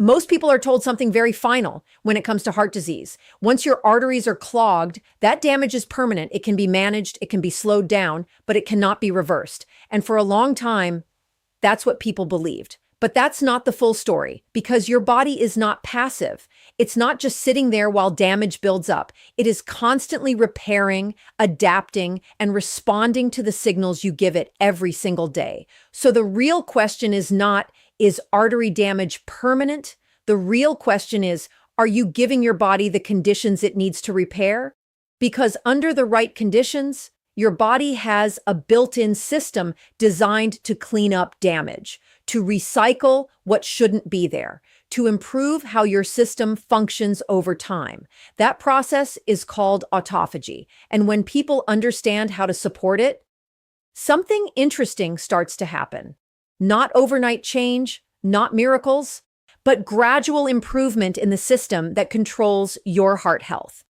Most people are told something very final when it comes to heart disease. Once your arteries are clogged, that damage is permanent. It can be managed, it can be slowed down, but it cannot be reversed. And for a long time, that's what people believed. But that's not the full story, because your body is not passive. It's not just sitting there while damage builds up. It is constantly repairing, adapting, and responding to the signals you give it every single day. So the real question is not, is artery damage permanent? The real question is, are you giving your body the conditions it needs to repair? Because under the right conditions, your body has a built-in system designed to clean up damage, to recycle what shouldn't be there, to improve how your system functions over time. That process is called autophagy. And when people understand how to support it, something interesting starts to happen. Not overnight change, not miracles, but gradual improvement in the system that controls your heart health.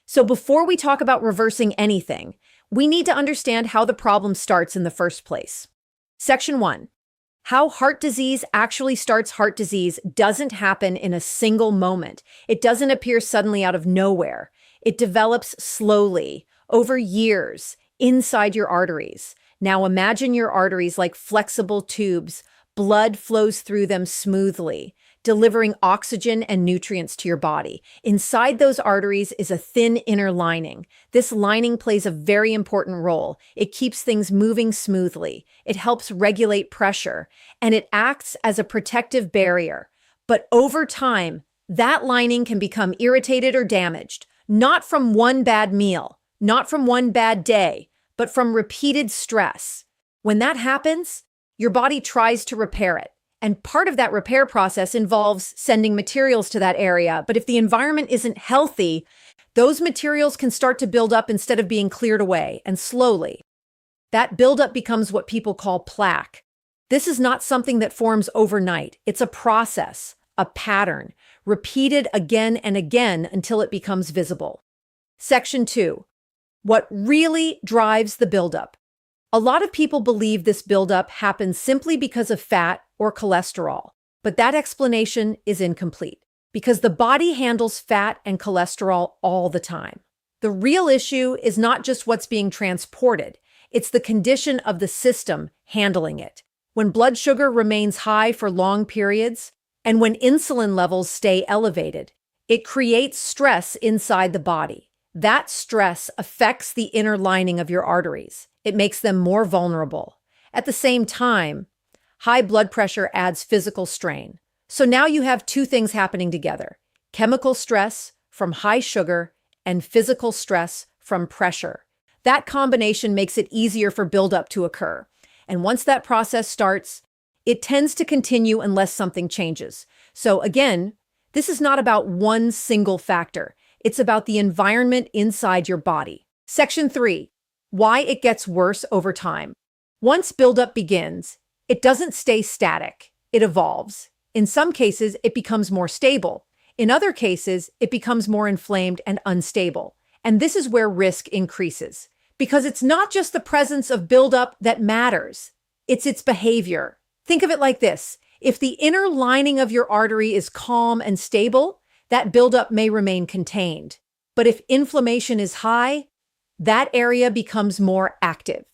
So before we talk about reversing anything, we need to understand how the problem starts in the first place. Section 1. How heart disease actually starts heart disease doesn't happen in a single moment. It doesn't appear suddenly out of nowhere. It develops slowly, over years, inside your arteries. Now imagine your arteries like flexible tubes. Blood flows through them smoothly, delivering oxygen and nutrients to your body. Inside those arteries is a thin inner lining. This lining plays a very important role. It keeps things moving smoothly. It helps regulate pressure, and it acts as a protective barrier. But over time, that lining can become irritated or damaged, not from one bad meal, not from one bad day, but from repeated stress. When that happens, your body tries to repair it. And part of that repair process involves sending materials to that area. But if the environment isn't healthy, those materials can start to build up instead of being cleared away, and slowly. That buildup becomes what people call plaque. This is not something that forms overnight. It's a process, a pattern, repeated again and again until it becomes visible. Section 2. What really drives the buildup? A lot of people believe this buildup happens simply because of fat or cholesterol, but that explanation is incomplete because the body handles fat and cholesterol all the time. The real issue is not just what's being transported, it's the condition of the system handling it. When blood sugar remains high for long periods, and when insulin levels stay elevated, it creates stress inside the body. That stress affects the inner lining of your arteries. It makes them more vulnerable. At the same time, high blood pressure adds physical strain. So now you have two things happening together: chemical stress from high sugar and physical stress from pressure. That combination makes it easier for buildup to occur. And once that process starts, it tends to continue unless something changes. So again, this is not about one single factor. It's about the environment inside your body. Section 3. Why it gets worse over time. Once buildup begins, it doesn't stay static. It evolves. In some cases, it becomes more stable. In other cases, it becomes more inflamed and unstable. And this is where risk increases. Because it's not just the presence of buildup that matters. It's its behavior. Think of it like this. If the inner lining of your artery is calm and stable, that buildup may remain contained. But if inflammation is high, that area becomes more active,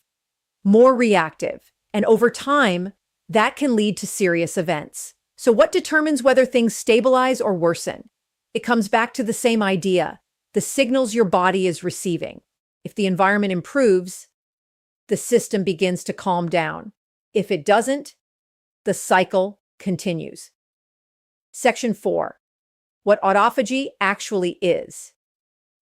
more reactive, and over time, that can lead to serious events. So what determines whether things stabilize or worsen? It comes back to the same idea, the signals your body is receiving. If the environment improves, the system begins to calm down. If it doesn't, the cycle continues. Section 4. What autophagy actually is.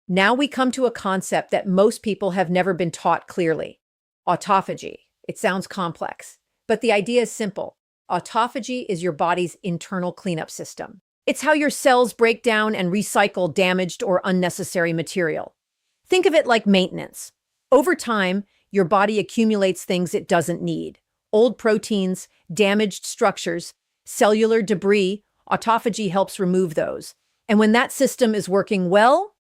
Now we come to a concept that most people have never been taught clearly. Autophagy. It sounds complex, but the idea is simple. Autophagy is your body's internal cleanup system. It's how your cells break down and recycle damaged or unnecessary material. Think of it like maintenance. Over time, your body accumulates things it doesn't need. Old proteins, damaged structures, cellular debris. Autophagy helps remove those. And when that system is working well,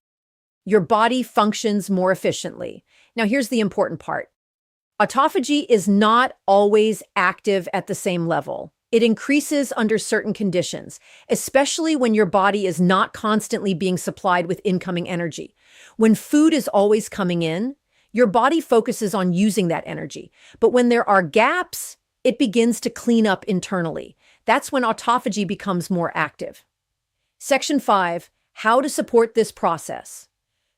your body functions more efficiently. Now, here's the important part. Autophagy is not always active at the same level. It increases under certain conditions, especially when your body is not constantly being supplied with incoming energy. When food is always coming in, your body focuses on using that energy. But when there are gaps, it begins to clean up internally. That's when autophagy becomes more active. Section 5, how to support this process.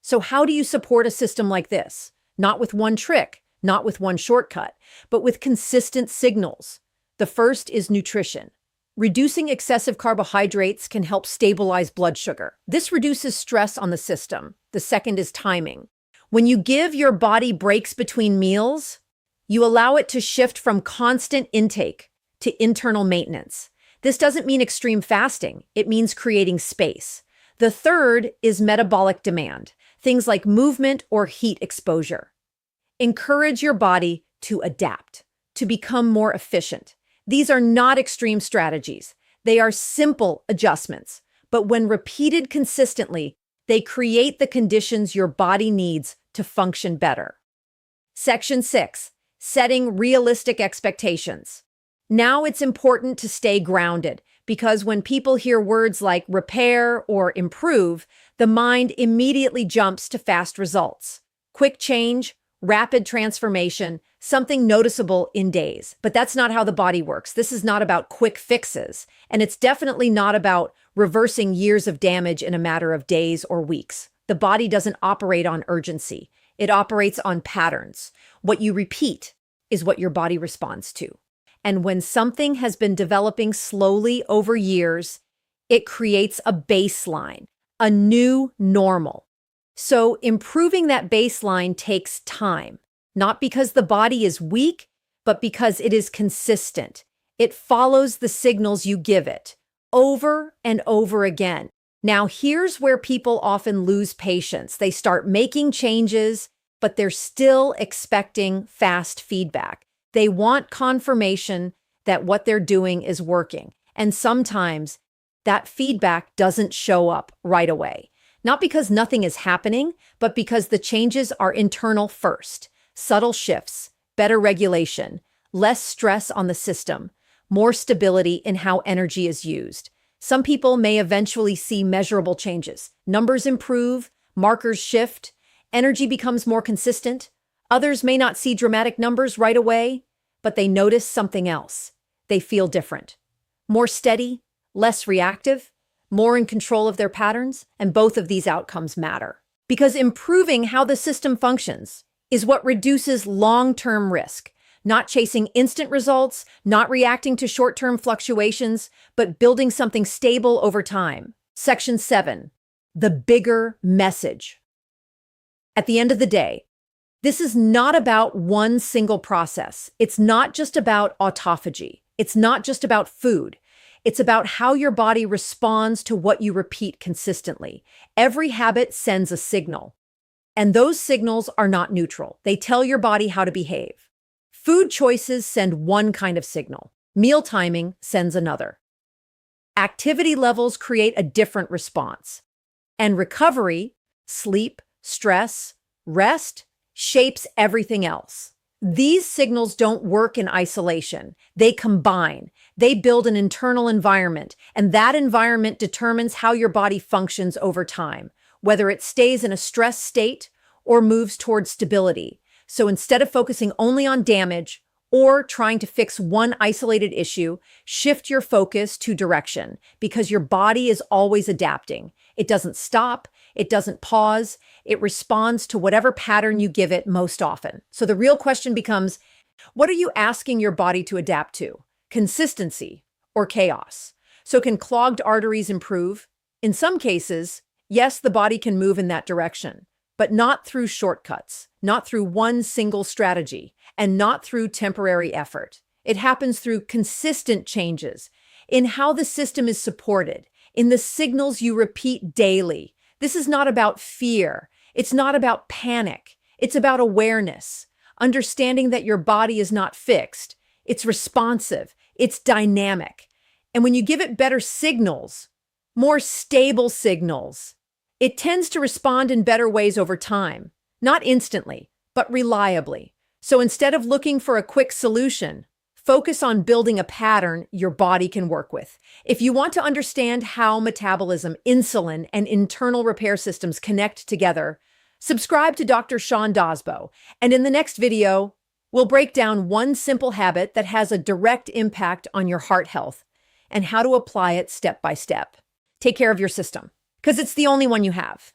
So how do you support a system like this? Not with one trick, not with one shortcut, but with consistent signals. The first is nutrition. Reducing excessive carbohydrates can help stabilize blood sugar. This reduces stress on the system. The second is timing. When you give your body breaks between meals, you allow it to shift from constant intake to internal maintenance. This doesn't mean extreme fasting. It means creating space. The third is metabolic demand, things like movement or heat exposure. Encourage your body to adapt, to become more efficient. These are not extreme strategies. They are simple adjustments, but when repeated consistently, they create the conditions your body needs to function better. Section 6, setting realistic expectations. Now it's important to stay grounded because when people hear words like repair or improve, the mind immediately jumps to fast results. Quick change, rapid transformation, something noticeable in days. But that's not how the body works. This is not about quick fixes, and it's definitely not about reversing years of damage in a matter of days or weeks. The body doesn't operate on urgency. It operates on patterns. What you repeat is what your body responds to. And when something has been developing slowly over years, it creates a baseline, a new normal. So improving that baseline takes time, not because the body is weak, but because it is consistent. It follows the signals you give it over and over again. Now, here's where people often lose patience. They start making changes, but they're still expecting fast feedback. They want confirmation that what they're doing is working. And sometimes that feedback doesn't show up right away. Not because nothing is happening, but because the changes are internal first. Subtle shifts, better regulation, less stress on the system, more stability in how energy is used. Some people may eventually see measurable changes. Numbers improve, markers shift, energy becomes more consistent. Others may not see dramatic numbers right away, but they notice something else. They feel different. More steady, less reactive, more in control of their patterns, and both of these outcomes matter. Because improving how the system functions is what reduces long-term risk, not chasing instant results, not reacting to short-term fluctuations, but building something stable over time. Section 7, the bigger message. At the end of the day, this is not about one single process. It's not just about autophagy. It's not just about food. It's about how your body responds to what you repeat consistently. Every habit sends a signal, and those signals are not neutral. They tell your body how to behave. Food choices send one kind of signal. Meal timing sends another. Activity levels create a different response. And recovery, sleep, stress, rest, shapes everything else. These signals don't work in isolation. They combine. They build an internal environment, and that environment determines how your body functions over time, whether it stays in a stress state or moves towards stability. So instead of focusing only on damage or trying to fix one isolated issue, shift your focus to direction because your body is always adapting. It doesn't stop. It doesn't pause. It responds to whatever pattern you give it most often. So the real question becomes, what are you asking your body to adapt to? Consistency or chaos? So can clogged arteries improve? In some cases, yes, the body can move in that direction, but not through shortcuts, not through one single strategy, and not through temporary effort. It happens through consistent changes in how the system is supported, in the signals you repeat daily. This is not about fear. It's not about panic. It's about awareness, understanding that your body is not fixed. It's responsive. It's dynamic. And when you give it better signals, more stable signals, it tends to respond in better ways over time, not instantly, but reliably. So instead of looking for a quick solution, Focus on building a pattern your body can work with. If you want to understand how metabolism, insulin, and internal repair systems connect together, subscribe to Dr. Sean Dosbo. And in the next video, we'll break down one simple habit that has a direct impact on your heart health and how to apply it step by step. Take care of your system, because it's the only one you have.